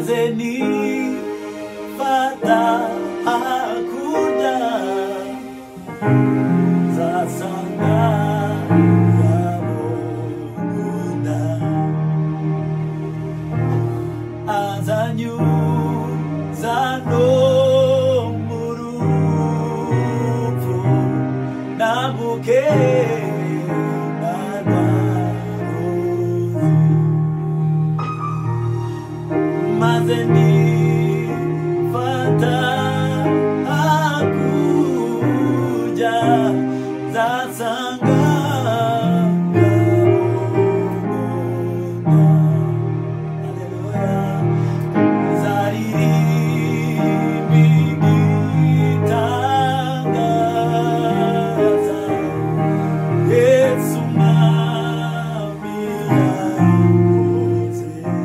mazeni fata hakuja zasanga yabona azanyu zano murufu nabuke mazeni fata hakuja zasanga haleluya zariri bigitangaza Yesu mami yakoze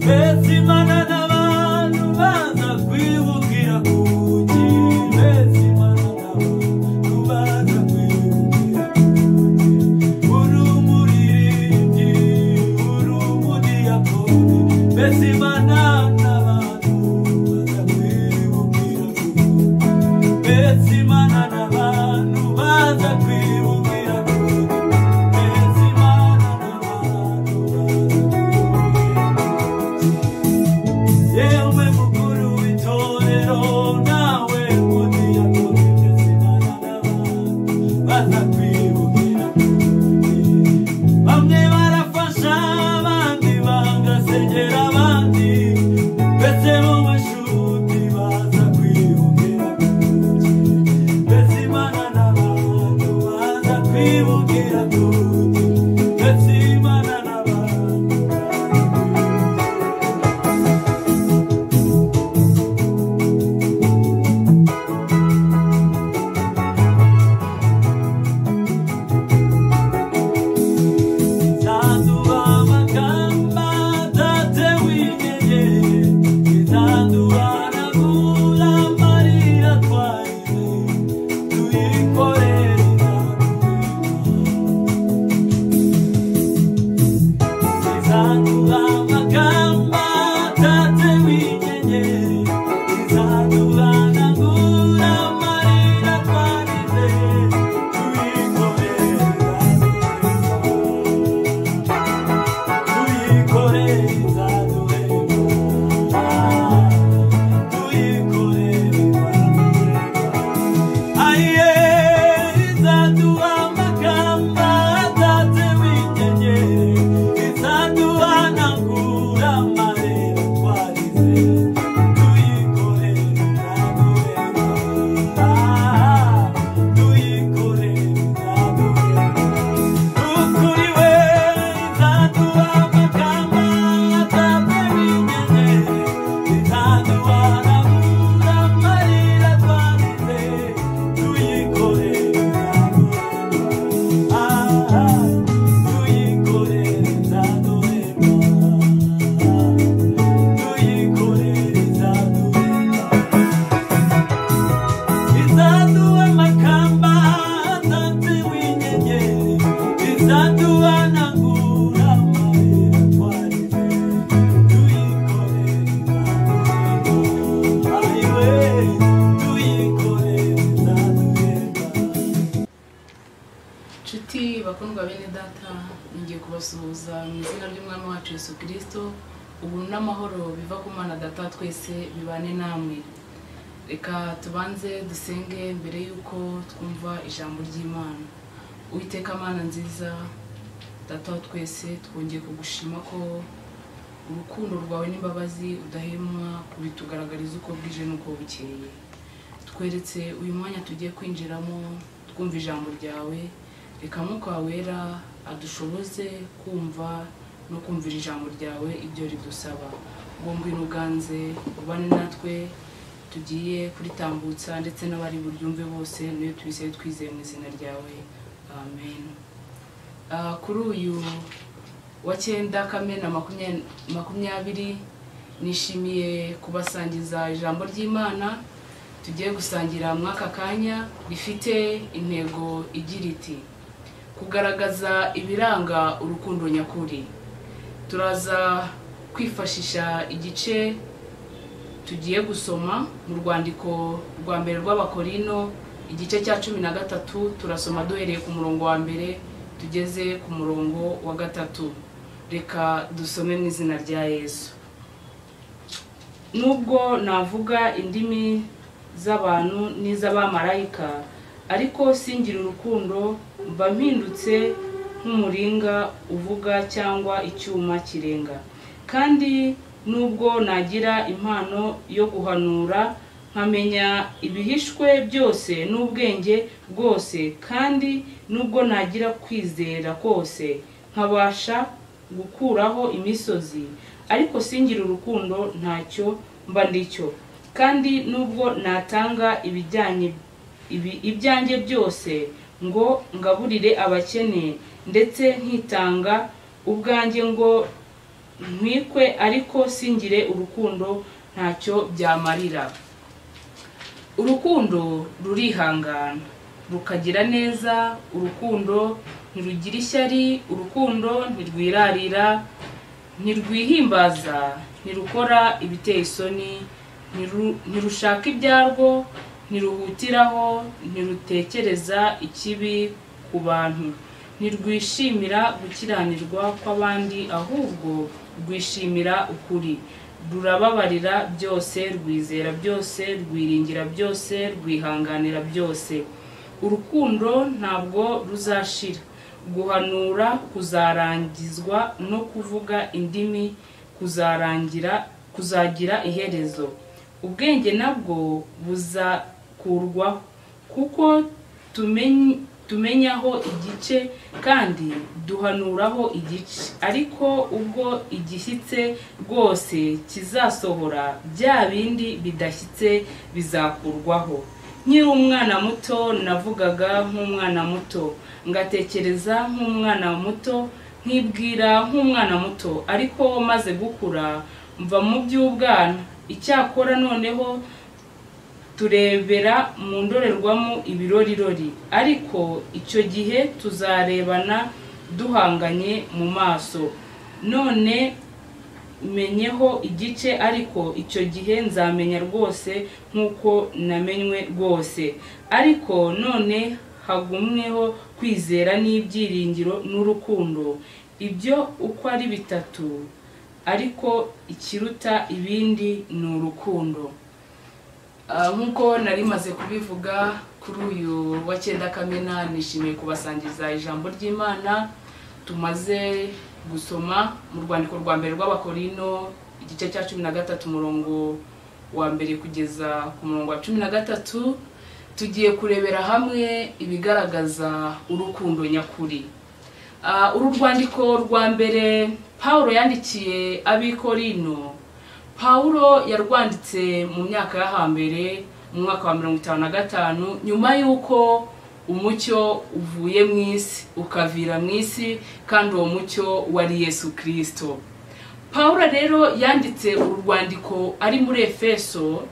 Besimana bakundwa bene data, ngiye kubasuhuza mu izina ry'Umwami wacu Yesu Kristo. Ubu n'amahoro biva ku Mana Data twese bibane namwe. Reka tubanze dusenge mbere yuko twumva ijambo ry'Imana. Uwiteka Mana nziza, Data twese twongeye kugushima ko urukundo rwawe n'imbabazi udahemwa kubitugaragariza uko bwije n'uko bukeye. Tweretse uyu mwanya tugiye kwinjiramo twumva ijambo ryawe, reka Mwuka wera adushoboze kumva no kumvira ijambo ryawe ibyo ridusaba. Ngomba inuganze ubane natwe tugiye kuritambutsa ndetse n'abari buryumve bose, niyo tubiseye twizeye mu izina ryawe, amen. Kuri uyu wa 9 Kamena 2020 nishimiye kubasangiza ijambo ry'Imana tugiye gusangira mwaka kanya rifite intego igira iti kugaragaza ibiranga urukundo nyakuri. Turaza kwifashisha igice tugiye gusoma mu rwandiko rwa mbere rw'Abakorino igice cya 13, turasoma duhereye ku murongo wa mbere tugeze ku murongo wa 3. Reka dusome mu izina rya Yesu. Nubwo navuga indimi z'abantu n'iz'abamarayika, ariko singira urukundo mba mpindutse nk'umuringa uvuga cyangwa icyuma kirenga. Kandi nubwo nagira impano yo guhanura, nkamenya ibihishwe byose n'ubwenge bwose, kandi nubwo nagira kwizera kose, nkabasha gukuraho imisozi, ariko singira urukundo ntacyo mba ndicyo. Kandi nubwo natanga ibyanjye byose ngo ngaburire abakene, ndetse nkitanga ubwanjye ngo ntwikwe, ariko singire urukundo ntacyo byamarira. Urukundo rurihangana, rukagira neza, urukundo ntirugira ishyari, urukundo ntirwirarira, ntirwihimbaza, ntirukora ibiteye isoni, ntirushaka ibyarwo, ntiruhutiraho, ntirutekereza ikibi ku bantu, ntirwishimira gukiranirwa kw'abandi, ahubwo rwishimira ukuri. Rurababarira byose, rwizera byose, rwiringira byose, rwihanganira byose. Urukundo ntabwo ruzashira. Guhanura kuzarangizwa, no kuvuga indimi kuzagira iherezo. Ubwenge nabwo buzakurwaho, kuko tumenyaho igice kandi duhanuraho igice, ariko ubwo igishyitse rwose kizasohora, bya bindi bidashyitse bizakurwaho. Nkiri umwana muto navugaga nk'umwana muto, ngatekereza nk'umwana muto, nkibwira nk'umwana muto, ariko maze gukura mva mu by'ubwana. Icyakora noneho turebera mu ndorerwamo ibirorirori, ariko icyo gihe tuzarebana duhanganye mu maso. None menyeho igice, ariko icyo gihe nzamenya rwose nk'uko namenywe rwose. Ariko none hagumweho kwizera n'ibyiringiro n'urukundo, ibyo uko ari bitatu, ariko ikiruta ibindi ni urukundo. Nk'uko nari maze kubivuga kuri uyu wa 9 Kamena, nishimiye kubasangiza ijambo ry'Imana tumaze gusoma mu rwandiko rwa mbere rw'Abakorino, igice cya 13 umurongo wa mbere kugeza ku murongo wa 13. Tugiye kurebera hamwe ibigaragaza urukundo nyakuri. Uru rwandiko rwa mbere Paulo yandikiye Abikorino, Paulo yarwanditse mu myaka ya hambere, mu mwaka wa 55, nyuma yuko umucyo uvuye mu isi ukavira mu isi, kandi uwo mucyo wari Yesu Kristo. Paulo rero yanditse uru rwandiko ari muri Efeso,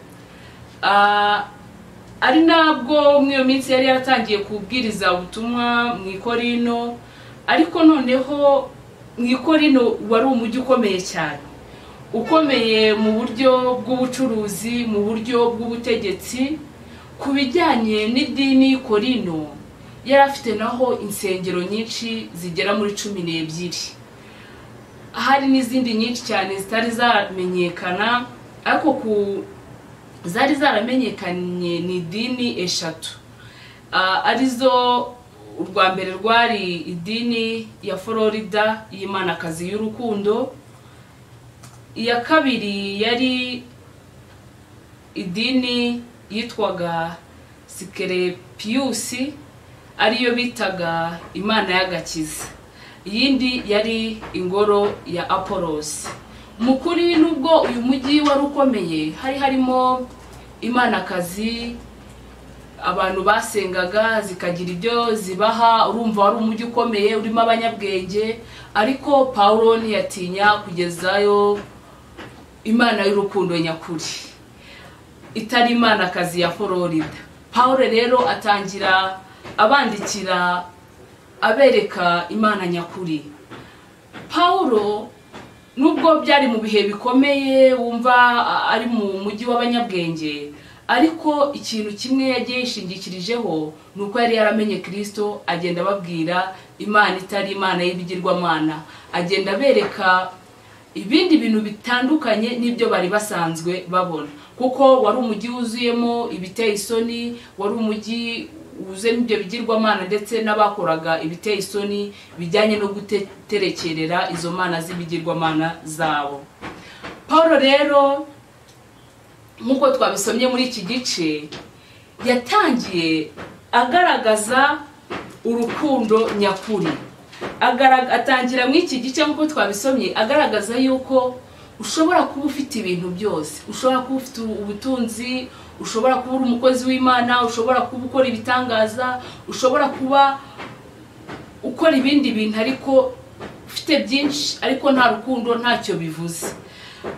ari nabwo mu iyo minsi yari yaratangiye kubwiriza ubutumwa mu Ikorino. Ariko noneho mu Ikorino wari umujyi ukomeye cyane, ukomeye mu buryo bw'ubucuruzi, mu buryo bw'ubutegetsi. Ku bijyanye n'idini, Korino yari afite naho insengero nyinshi zigera muri 12. Hari n'izindi nyinshi cyane zitari zaramenyekana, ariko zari zaramenyekanye ni idini 3. Arizo urwa mbere rwari idini ya Florida y'Imanakazi y'urukundo, iya kabiri yari idini yitwaga Sikerepius, ariyo bitaga Imana y'agakiza. Iyindi yari ingoro ya Apolos. Mukuri nubwo uyu mujyi wari ukomeye, harimo Imanakazi, abantu basengaga zikagira ibyo zibaha, urumva wari umujyi ukomeye urimo abanyabwenge. Ariko Paulo ntiyatinya kugezayo Imana y'urukundo nyakuri, itari Imanakazi ya Florida. Paulo rero atangira abandikira abereka Imana nyakuri. Paulo nubwo byari mu bihe bikomeye, wumva ari mu mujyi w'abanyabwenge, ariko ikintu kimwe yagiye yishingikirijeho nuko yari yaramenye Kristo. Agenda babwira Imana itari Imana y'ibigirwamana, agenda bereka ibindi bintu bitandukanye n'ibyo bari basanzwe babona, kuko wari umujyi wuzuyemo ibiteye isoni, wari umujyi uzemo ibyo bigirwamana ndetse n'abakoraga ibiteye isoni bijyanye no guterekerera izo mana z'ibigirwamana zabo. Paulo rero nk'uko twabisomye muri iki gice, yatangiye agaragaza urukundo nyakuri. Atangira muri iki gice nk'uko twabisomye agaragaza yuko ushobora kuba ufite ibintu byose, ushobora kuba ufite ubutunzi, ushobora kuba uri umukozi w'Imana, ushobora kuba ukora ibitangaza, ushobora kuba ukora ibindi bintu, ariko ufite byinshi ariko nta rukundo ntacyo bivuze.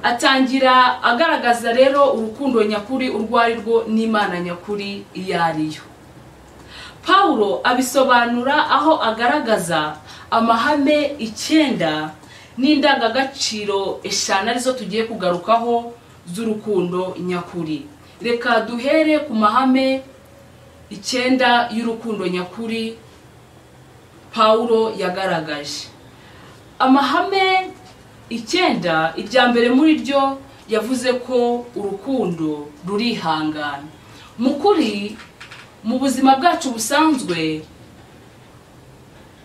Atangira agaragaza rero urukundo nyakuri urwo ari rwo n'Imana nyakuri iyo ariyo. Paulo abisobanura aho agaragaza amahame 9 n'indangagaciro eshanu arizo tugiye kugarukaho z'urukundo nyakuri. Reka duhere ku mahame 9 y'urukundo nyakuri Paulo yagaragaje. Amahame 9, irya mbere muri ryo yavuze ko urukundo rurihangana. Mukuri mu buzima bwacu busanzwe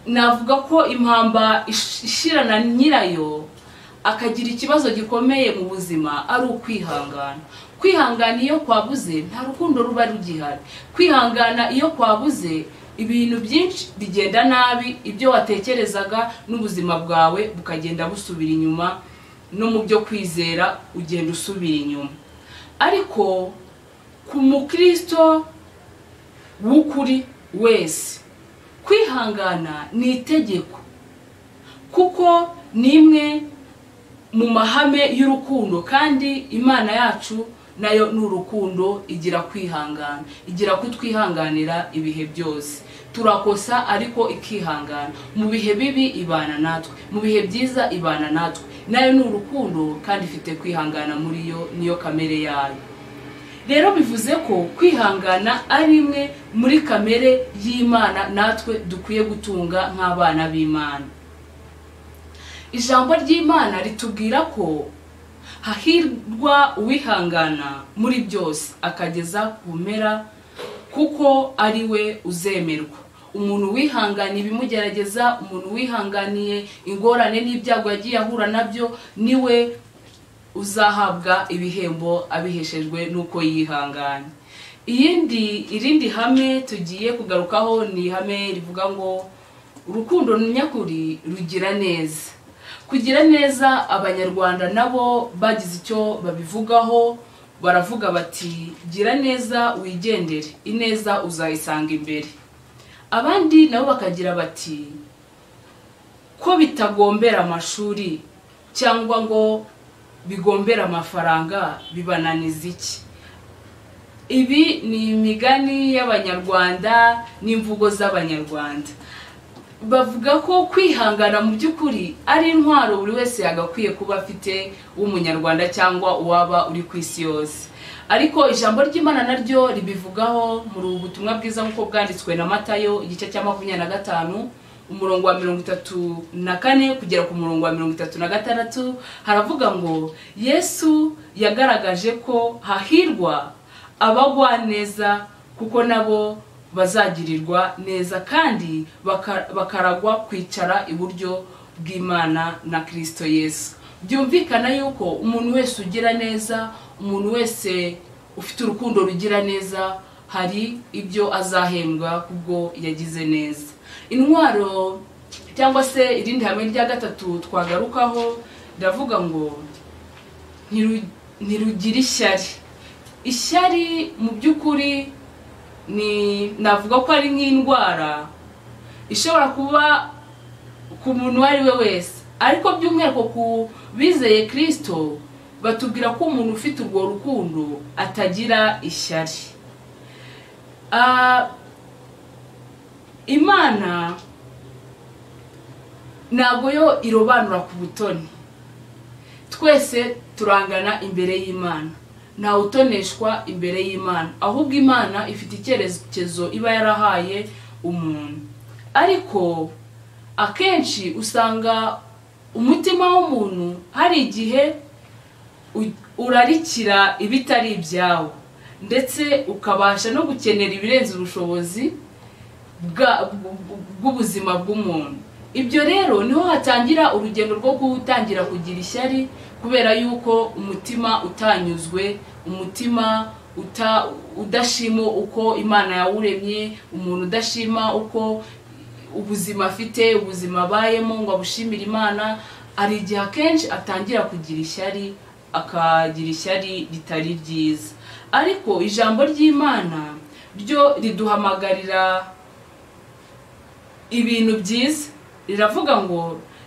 navuga ko impamba ishirana nyirayo akagira ikibazo gikomeye mu buzima ari ukwihangana. Kwihangana iyo kwabuze nta rukundo ruba rugihari. Kwihangana iyo kwabuze ibintu byinshi bigenda nabi, ibyo watekerezaga n'ubuzima bwawe bukagenda busubira inyuma, no mu byo kwizera ugenda usubira inyuma. Ariko ku mukristo w'ukuri wese kwihangana ni itegeko, kuko nimwe mu mahame y'urukundo, kandi Imana yacu nayo n'urukundo igira kwihangana, igira kutwihanganira ibihe byose. Turakosa ariko ikihangana, mu bihe bibi ibana natwe, mu bihe byiza ibana natwe. Nayo n'urukundo kandi ifite kwihangana muri yo, niyo kamere yayo. Rero bivuze ko kwihangana ari imwe muri kamere y'Imana natwe dukwiye gutunga nk'abana b'Imana. Ijambo ry'Imana ritubwira ko hahirwa uwihangana muri byose akageza ku mpera, kuko ari we uzemerwa. Umuntu wihangana ibimugerageza, umuntu wihanganiye ingorane n'ibyago yagiye ahura nabyo, niwe uzahabwa ibihembo abiheshejwe nuko yihanganye. Irindi hame tugiye kugarukaho ni ihame rivuga ngo urukundo nyakuri rugira neza. Kugira neza, Abanyarwanda nabo bagize icyo babivugaho, baravuga bati gira neza wigendere, ineza uzayisanga imbere. Abandi nabo bakagira bati ko bitagombera amashuri cyangwa ngo bigombera amafaranga bibananiza iki. Ibi ni imigani y'Abanyarwanda n'imvugo z'Abanyarwanda. Bavuga ko kwihangana mu by'ukuri ari intwaro buri wese yagakwiye kuba afite, w'Umunyarwanda cyangwa uwaba uri ku isi yose. Ariko ijambo ry'Imana naryo ribivugaho mu butumwa bwiza nk'uko bwanditswe na Matayo igice cya 25 umurongo wa 34 kugera ku murongo wa 36, haravuga ngo Yesu yagaragaje ko hahirwa abagwa neza, kuko nabo bazagirirwa neza kandi bakaragwa kwicara iburyo bw'Imana na Kristo Yesu. Byumvikana yuko umuntu wese ugira neza, umuntu wese ufite urukundo rugira neza, hari ibyo azahembwa kubwo yagize neza. Intwaro cyangwa se irindi hame rya gatatu twagarukaho ndavuga ngo ntirugira ishyari. Ishyari mu by'ukuri navuga ko ari nk'indwara ishobora kuba ku muntu uwo ari we wese, ariko by'umwihariko ku bizeye Kristo batubwira ko umuntu ufite urwo rukundo atagira ishyari. Imana ntabwo yo irobanura ku butoni. Twese turangana imbere y'Imana, nta utoneshwa imbere y'Imana, ahubwo Imana ifite icyerekezo iba yarahaye umuntu. Ariko akenshi usanga umutima w'umuntu hari igihe urarikira ibitari ibyawe, ndetse ukabasha no gukenera ibirenze ubushobozi bw'ubuzima bw'umuntu. Ibyo rero niho hatangira urugendo rwo gutangira kugira ishyari, kubera yuko umutima utanyuzwe, umutima udashima uko Imana yawuremye, umuntu udashima uko ubuzima afite, ubuzima abayemo ngo abushimire Imana, ari igihe akenshi atangira kugira ishyari, akagira ishyari ritari ryiza. Ariko ijambo ry'Imana ryo riduhamagarira ibintu byiza. Riravuga ngo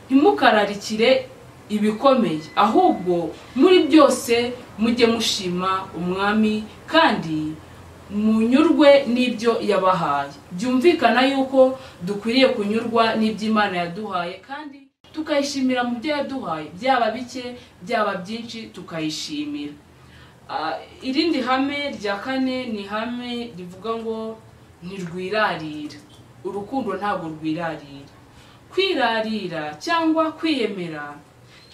ntimukararikire ibikomeye, ahubwo muri byose mujye mushima Umwami kandi munyurwe n'ibyo yabahaye. Byumvikana yuko dukwiriye kunyurwa n'ibyo Imana yaduhaye, kandi tukayishimira mu byo yaduhaye, byaba bike byaba byinshi tukayishimira. Irindi hame rya kane ni hame rivuga ngo ntirwirarira. Urukundo ntabwo rwirarira. Kwirarira cyangwa kwiyemera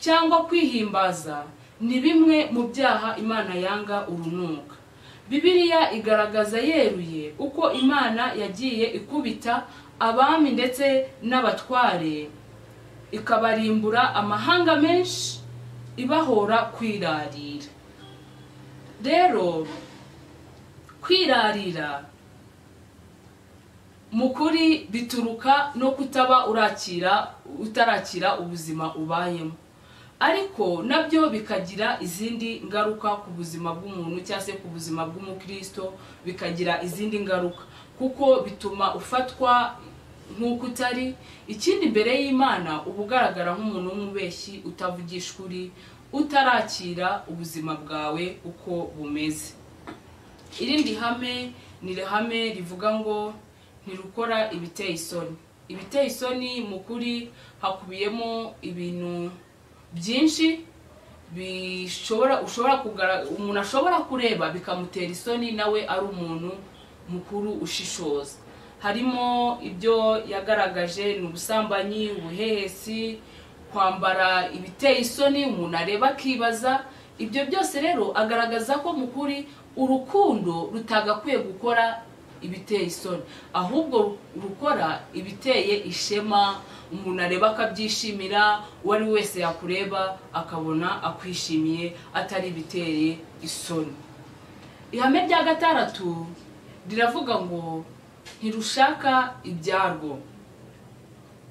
cyangwa kwihimbaza ni bimwe mu byaha Imana yanga urunuka. Bibiliya igaragaza yeruye uko Imana yagiye ikubita abami ndetse n'abatware, ikabarimbura amahanga menshi, ibahora kwirarira. Rero kwirarira mukuri bituruka no kutaba utarakira ubuzima ubayemo, ariko nabyo bikagira izindi ngaruka ku buzima bw'umuntu cyangwa se ku buzima bw'umukristo, bikagira izindi ngaruka kuko bituma ufatwa nk'uko utari. Ikindi imbere y'Imana uba ugaragara nk'umuntu w'umubeshyi, utavugisha ukuri, utarakira ubuzima bwawe uko bumeze. Irindi hame ni ihame rivuga ngo ntirukora ibiteye isoni. Ibiteye isoni mu kuri hakubiyemo ibintu byinshi umuntu ashobora kureba bikamutera isoni nawe ari umuntu mukuru ushishoza. Harimo ibyo yagaragaje ni ubusambanyi, ubuhehesi, kwambara ibiteye isoni umuntu areba akibaza. Ibyo byose rero agaragaza ko mu kuri urukundo rutagakwiye gukora ibiteye isoni, ahubwo rukora ibiteye ishema, umuntu areba akabyishimira, uwo ari wese yakureba akabona akwishimiye atari ibiteye isoni. Ihame rya gatandatu riravuga ngo ntirushaka ibyarwo.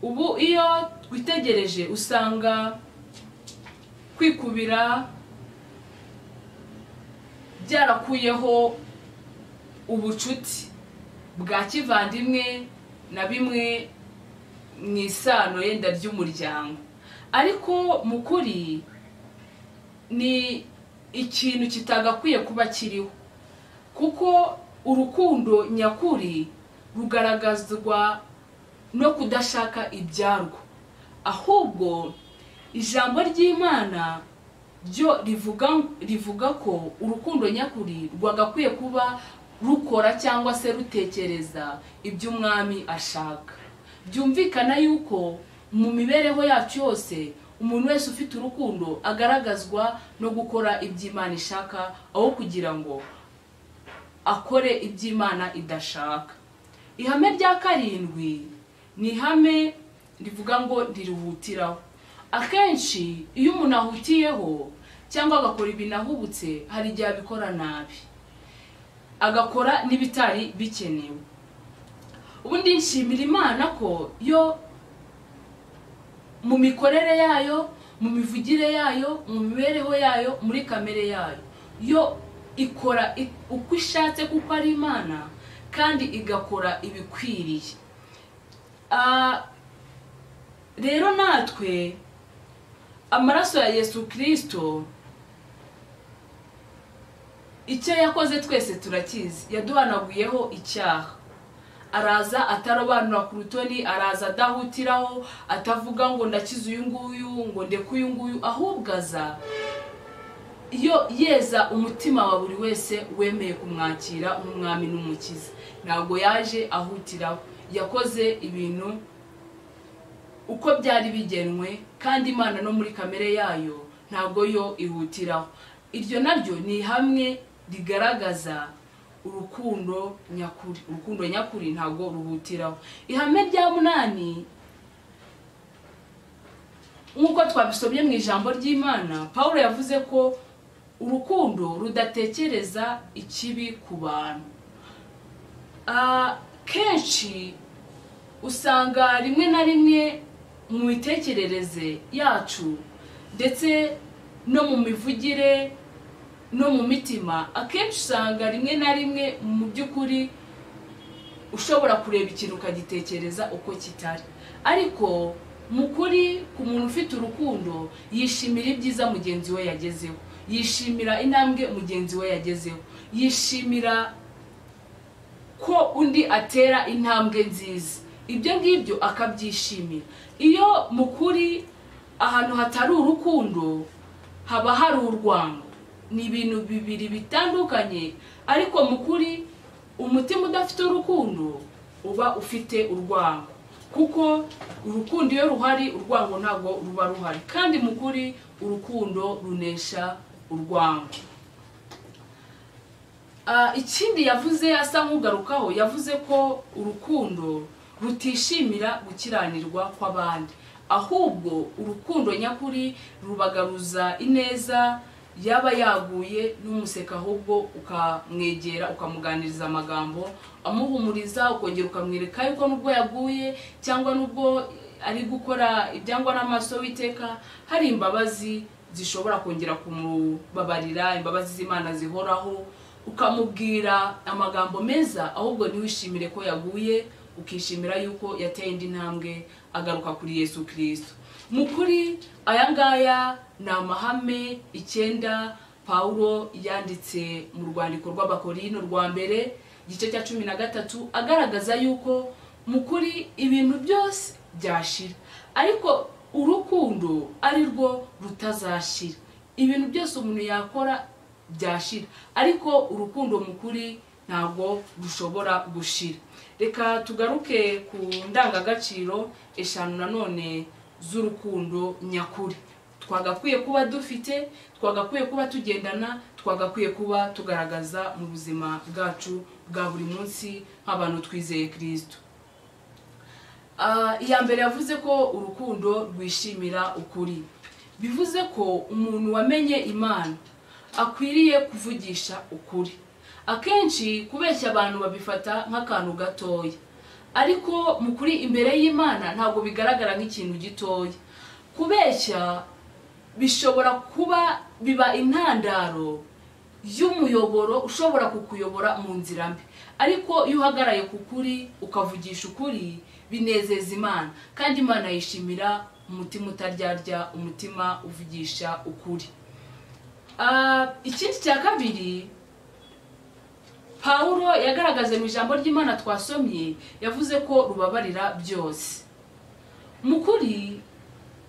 Ubu iyo twitegereje usanga kwikubira byarakuyeho ubucuti bwa kivandimwe na bimwe mu isano yenda ry'umuryango, ariko mu kuri ni ikintu kitagakwiye kuba kiriho, kuko urukundo nyakuri rugaragazwa no kudashaka ibyarwo, ahubwo ijambo ry'Imana ryo rivuga ko urukundo nyakuri rwagakwiye kuba rukora cyangwa se rutekereza ibyo umwami ashaka. Byumvikana yuko mu mibereho yacu yose umuntu wese ufite urukundo agaragazwa no gukora iby'Imana ishaka, aho kugira ngo akore iby'Imana idashaka. Ihame rya karindwi ni ihame rivuga ngo ndirihutiraho. Akenshi iyo umuntu ahutiyeho cyangwa agakora ibintu ahubutse, hari igihe abikora nabi, agakora n'ibitari bikenewe. Ubundi nshimira Imana ko yo mu mikorere yayo, mu mivugire yayo, mu mibereho yayo, muri kamere yayo, yo ikora uko ishatse kuko ari Imana, kandi igakora ibikwiriye. Rero natwe amaraso ya Yesu Kristo icyo yakoze twese turakizi. Yaduhanaguyeho icyaha, araza atarobanura ku rutoni, araza adahutiraho, atavuga ngo ndakiza uyu nguyu, ngo ndeke uyu nguyu, ahubwo aza iyo yeza umutima wa buri wese wemeye kumwakira nk'umwami n'umukiza. Ntabwo yaje ahutiraho, yakoze ibintu uko byari bigenwe, kandi Imana no muri kamere yayo ntabwo yo ihutiraho. Iryo naryo ni hamwe rigaragaza urukundo nyakuri. Urukundo nyakuri ntabwo ruhutiraho. Ihame rya munani, nk'uko twabisomye mu ijambo ry'Imana, Pawulo yavuze ko urukundo rudatekereza ikibi ku bantu. Kenshi usanga rimwe na rimwe mu mitekerereze yacu ndetse no mu mivugire no mu mitima, akenshi usanga rimwe na rimwe mu by'ukuri ushobora kureba ikintu ukagitekereza uko kitari, ariko mu kuri ku muntu ufite urukundo yishimira ibyiza mugenzi we yagezeho, yishimira intambwe mugenzi we yagezeho, yishimira ko undi atera intambwe nziza, ibyo ngibyo akabyishimira. Iyo mu kuri ahantu hatari urukundo haba hari urwango. Ni ibintu bibiri bitandukanye, ariko mu kuri umutima udafite urukundo uba ufite urwango, kuko urukundo iyo ruhari urwango ntabwo ruba ruhari, kandi mu kuri urukundo runesha urwango. Ikindi yavuze asa nk'ugarukaho, yavuze ko urukundo rutishimira gukiranirwa kw'abandi, ahubwo urukundo nyakuri rubagaruza ineza yaba yaguye n'umuseka, ahubwo ukamwegera ukamuganiriza amagambo amuhumuriza, ukongera ukamwereka yuko nubwo yaguye cyangwa nubwo ari gukora ibyangwa n'amaso witeka, hari imbabazi zishobora kongera kumubabarira, imbabazi z'Imana zihoraho, ukamubwira amagambo meza, ahubwo ntiwishimire ko yaguye, ukishimira yuko yateye indi ntambwe agaruka kuri Yesu Kristo. Mu kuri aya ngaya ni amahame 9 Paulo yanditse mu rwandiko rw'Abakorino rwa mbere igice cya 13, agaragaza yuko mu kuri ibintu byose byashira, ariko urukundo ari rwo rutazashira. Ibintu byose umuntu yakora byashira, ariko urukundo mu kuri ntabwo rushobora gushira. Reka tugaruke ku ndangagaciro 5 nanone z'urukundo nyakuri twagakwiye kuba dufite, twagakwiye kuba tugendana, twagakwiye kuba tugaragaza mu buzima bwacu bwa buri munsi nk'abantu twizeye Kristo. Iya mbere yavuze ko urukundo rwishimira ukuri. Bivuze ko umuntu wamenye Imana akwiriye kuvugisha ukuri. Akenshi kubeshya abantu babifata nk'akantu gatoya, ariko mu kuri imbere y'Imana ntabwo bigaragara nk'ikintu gitoya. Kubeshya bishobora kuba biba intandaro y'umuyoboro ushobora kukuyobora mu nzira mbi, ariko iyo uhagaraye ku kuri ukavugisha ukuri binezeza Imana, kandi Imana yishimira umutima utaryarya, umutima uvugisha ukuri. Ikindi cya kabiri Paulo yagaragaje mu ijambo ry'Imana twasomye, yavuze ko rubabarira byose. Mu kuri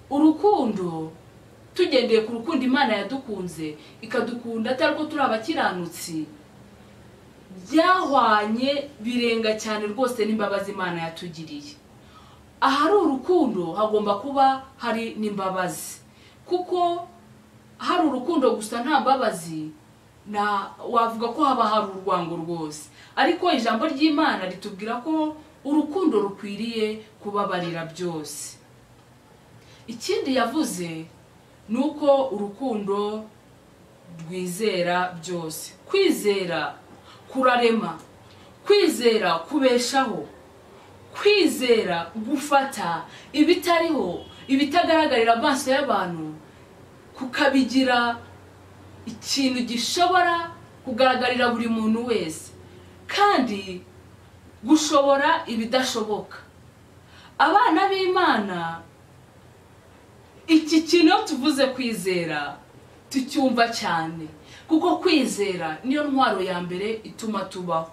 urukundo, tugendeye ku rukundo Imana yadukunze ikadukunda atari ko turi abakiranutsi, byahwanye birenga cyane rwose n'imbabazi Imana yatugiriye. Ahari urukundo hagomba kuba hari n'imbabazi, kuko hari urukundo gusa nta mbabazi wavuga ko haba hari urwango rwose. Ariko ijambo ry'Imana ritubwira ko urukundo rukwiriye kubabarira byose. Ikindi yavuze nuko urukundo rwizera byose. Kwizera kurarema, kwizera kubeshaho, kwizera gufata ibitariho, ibitagaragarira amaso y'abantu, kukabigira ikintu gishobora kugaragarira buri muntu wese, kandi gushobora ibidashoboka. Abana b'Imana iki kintu tuvuze kwizera tucyumva cyane, kuko kwizera niyo ntwaro ya mbere ituma tubaho.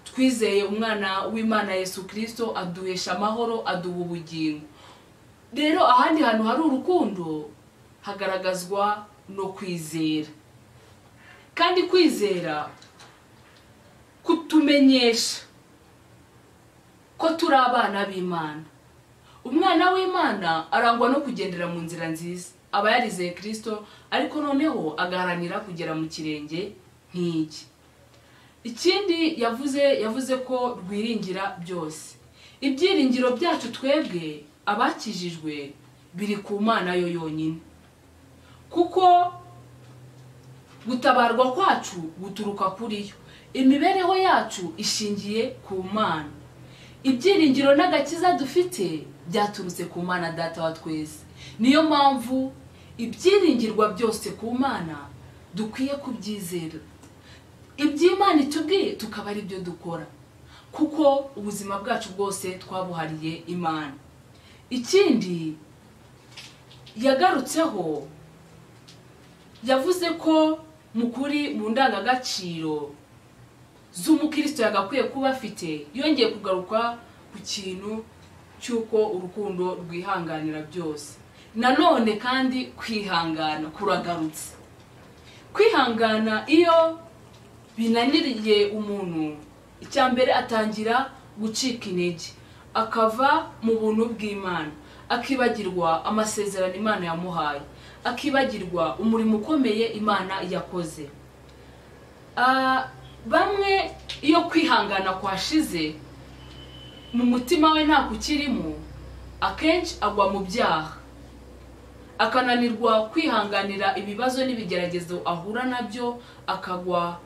Twizeye umwana w'Imana Yesu Kristo aduhesha amahoro, aduha ubugingo. Rero ahandi hantu hari urukundo hagaragazwa no kwizera, kandi kwizera kutumenyesha ko turi abana b'Imana. Umwana w'Imana arangwa no kugendera mu nzira nziza, aba yarizeye Kristo, ariko noneho agaharanira kugera mu kirenge nk'iki. Ikindi yavuze ko rwiringira byose. Ibyiringiro byacu twebwe abakijijwe biri ku Mana yo yonyine, kuko gutabarwa kwacu guturuka kuri yo. Imibereho yacu ishingiye ku Mana. Ibyiringiro n'agakiza dufite byaturutse ku Mana Data wa twese. Niyo mpamvu ibyiringirwa byose ku Mana dukwiye kubyizera. Iby'Imana itubwiye tukaba ari byo dukora, kuko ubuzima bwacu bwose twabuhariye Imana. Ikindi yagarutseho, yavuze ko mu kuri mu ndangagaciro z'umukristo yagakwiye kuba afite, yongeye kugaruka ku kintu cyuko urukundo rwihanganira byose. nanone kandi kwihangana kuragarutse. Kwihangana iyo binaniriye umuntu, icyambere atangira gucika intege, akava mu buntu bw'Imana, akibagirwa amasezerano Imana yamuhaye, akibagirwa umurimo ukomeye Imana yakoze. Bamwe iyo kwihangana kwashize mu mutima we nta kukirimo, akenshi agwa mu byaha, akananirwa kwihanganira ibibazo n'ibigeragezo ahura nabyo, akagwa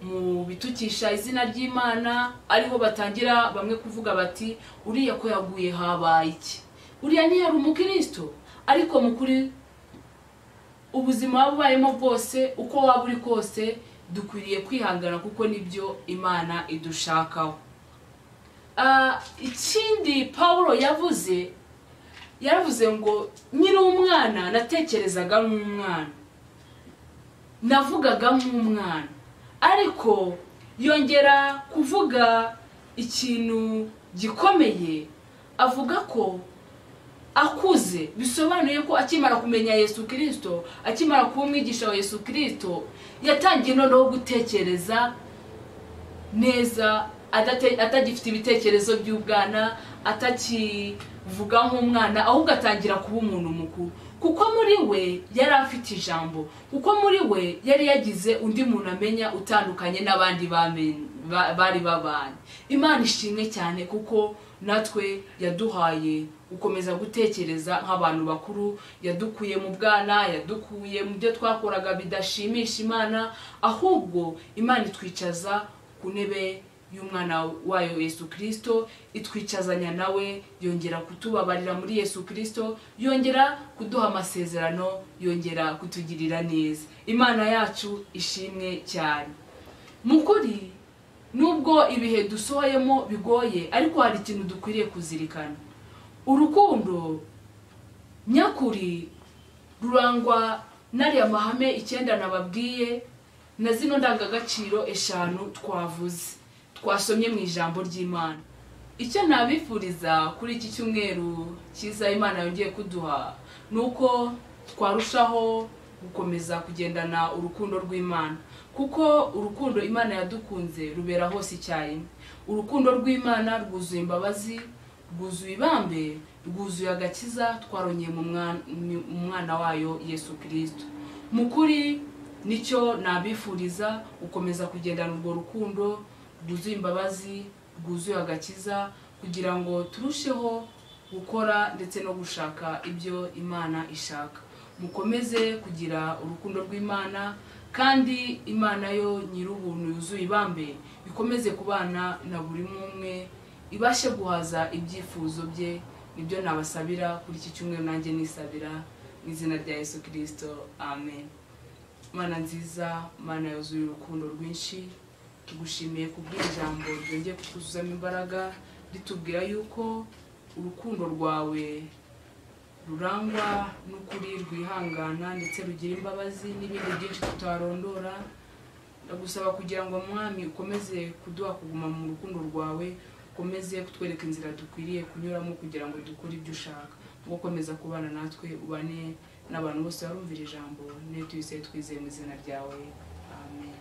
mu bitukisha izina ry'Imana, ariho batangira bamwe kuvuga bati uriya ko yaguye habaye iki, uriya ntiyari umukristo. Ariko mukuri ubuzima wabayemo bwose uko waba uri kose, dukwiriye kwihangana kuko nibyo Imana idushakaho. Ikindi Paulo yaravuze ngo nyiri umwana natekerezaga nk'umwana, navugaga nk'umwana. Ariko yongera kuvuga ikintu gikomeye, avuga ko akuze, bisobanuye ko akimara kumenya Yesu Kristo, akimara kuba umwigisha wa Yesu Kristo, yatangiye noneho gutekereza neza, atagifite ibitekerezo by'ubwana, atakivuga nk'umwana, ahubwo atangira kuba umuntu mukuru. Kuko muri we yari afite ijambo, kuko muri we yari yagize undi muntu amenya utandukanye n'abandi bari babanye. Imana ishimwe cyane kuko natwe yaduhaye ukomeza gutekereza nk'abantu bakuru, yadukuye mu bwana, yadukuye mu byo twakoraga bidashimisha Imana, ahubwo Imana itwicaza ku ntebe y'umwana wayo Yesu Kristo, itwicazanya nawe, yongera kutubabarira muri Yesu Kristo, yongera kuduha amasezerano, yongera kutugirira neza. Imana yacu ishimwe cyane. Mukuri nubwo ibihe dusohoyemo bigoye, ariko hari ikintu dukwiriye kuzirikana. Urukundo nyakuri rurangwa n'ariya mahame 9 nababwiye, na zino ndangagaciro 5 twavuze, twasomye mu ijambo ry'Imana. Icyo nabifuriza kuri iki cyumweru cyiza Imana yongeye kuduha, nuko twarushaho gukomeza kugendana urukundo rw'Imana, kuko urukundo Imana yadukunze rubera hose icyarimwe. Urukundo rw'Imana rwuzuye imbabazi, rwuzuye ibambe, rwuzuye agakiza twarongeye mu mwana wayo Yesu Kristo. Mukuri nicyo nabifuriza, gukomeza kugendana urwo rukundo rwuzuye imbabazi, rwuzuye agakiza, kugira ngo turusheho gukora ndetse no gushaka ibyo Imana ishaka. Mukomeze kugira urukundo rw'Imana, kandi Imana yo nyir'ubuntu yuzuye ibambe ikomeze kubana na buri umwe, ibashe guhaza ibyifuzo bye. Nibyo nabasabira kuri iki cyumweru, nanjye nisabira mu izina rya Yesu Kristo, amen. Mana nziza, Mana yuzuye urukundo rwinshi, tugushimiye kubw'ijambo ryongeye kutuzuzamo imbaraga, ritubwira yuko urukundo rwawe rurangwa n'ukuri, rwihangana ndetse rugira imbabazi n'ibindi byinshi tutarondora. Ndagusaba kugira ngo Mwami ukomeze kuduha kuguma mu rukundo rwawe, ukomeze kutwereka inzira dukwiriye kunyuramo kugira ngo dukore ibyo ushaka. Ukomeza kubana natwe, ubane n'abantu bose barumvira ijambo, ne tuyise twizeye mu izina ryawe, amen.